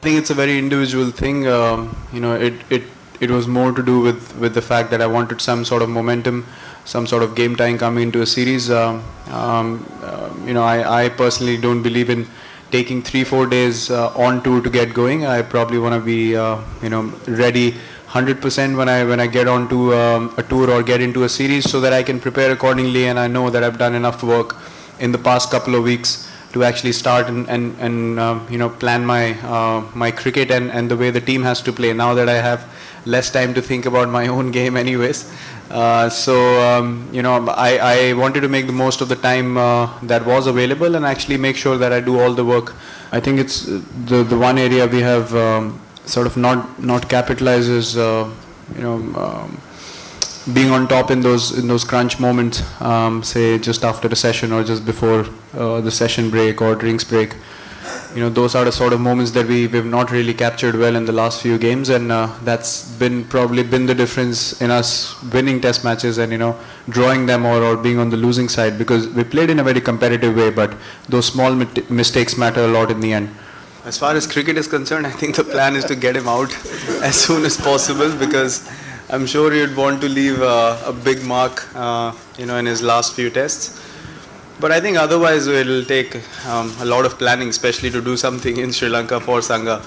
I think it's a very individual thing. It was more to do with the fact that I wanted some sort of momentum, some sort of game time coming into a series. I personally don't believe in taking 3-4 days on tour to get going. I probably want to be ready 100% when I get onto a tour or get into a series, so that I can prepare accordingly, and I know that I've done enough work in the past couple of weeks to actually start and plan my cricket and the way the team has to play, now that I have less time to think about my own game anyways. I wanted to make the most of the time that was available and actually make sure that I do all the work. I think it's the one area we have sort of not capitalized is being on top in those crunch moments, say just after the session or just before the session break or drinks break. Those are the sort of moments that we've not really captured well in the last few games, and that's probably been the difference in us winning test matches and drawing them or being on the losing side, because we played in a very competitive way, but those small mistakes matter a lot in the end. As far as cricket is concerned, I think the plan is to get him out as soon as possible, because I'm sure he'd want to leave a big mark in his last few tests. But I think otherwise it'll take a lot of planning, especially to do something in Sri Lanka for Sangha.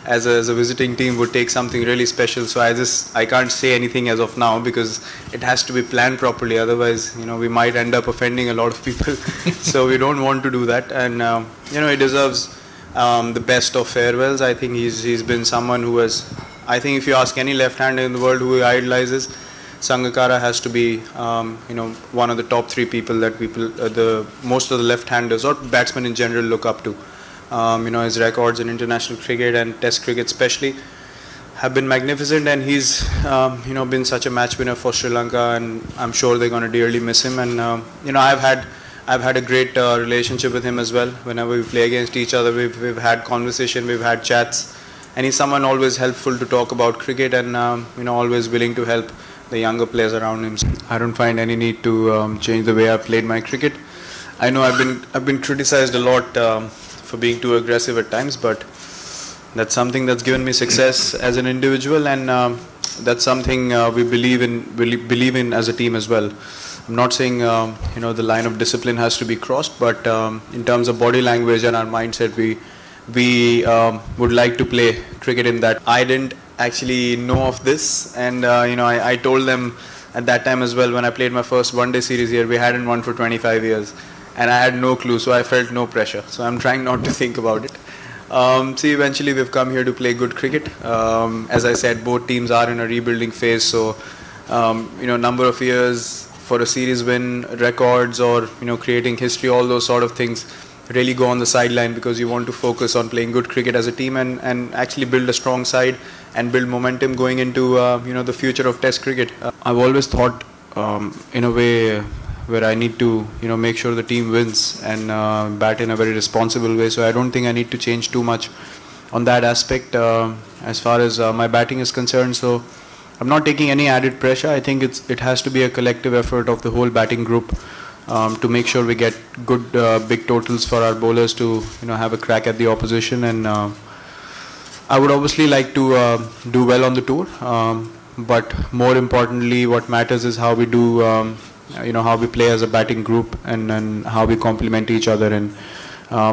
As a visiting team would take something really special. So I can't say anything as of now, because it has to be planned properly. Otherwise, we might end up offending a lot of people. So we don't want to do that. And he deserves the best of farewells. I think he's been someone who has. I think if you ask any left-hander in the world who he idolizes, Sangakkara has to be, one of the top 3 people that most of the left-handers or batsmen in general look up to. His records in international cricket and Test cricket especially have been magnificent, and he's, been such a match winner for Sri Lanka, and I'm sure they're going to dearly miss him. And I've had a great relationship with him as well. Whenever we play against each other, we've had conversation, we've had chats, and he's someone always helpful to talk about cricket, and always willing to help the younger players around him. I don't find any need to change the way I played my cricket. I know I've been criticized a lot for being too aggressive at times, but that's something that's given me success as an individual, and that's something we believe in as a team as well. I'm not saying the line of discipline has to be crossed, but in terms of body language and our mindset, we would like to play cricket in that. I didn't actually know of this, and I told them at that time as well, when I played my first one-day series here. We hadn't won for 25 years, and I had no clue, so I felt no pressure. So I'm trying not to think about it. See, eventually we've come here to play good cricket. As I said, both teams are in a rebuilding phase, so number of years for a series win, records, or creating history, all those sort of things really go on the sideline, because you want to focus on playing good cricket as a team and actually build a strong side and build momentum going into the future of Test cricket. I've always thought in a way where I need to make sure the team wins and bat in a very responsible way. So I don't think I need to change too much on that aspect as far as my batting is concerned. So I'm not taking any added pressure. I think it has to be a collective effort of the whole batting group to make sure we get good big totals for our bowlers to have a crack at the opposition. And I would obviously like to do well on the tour, but more importantly, what matters is how we do, how we play as a batting group, and how we complement each other and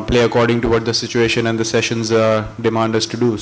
play according to what the situation and the sessions demand us to do.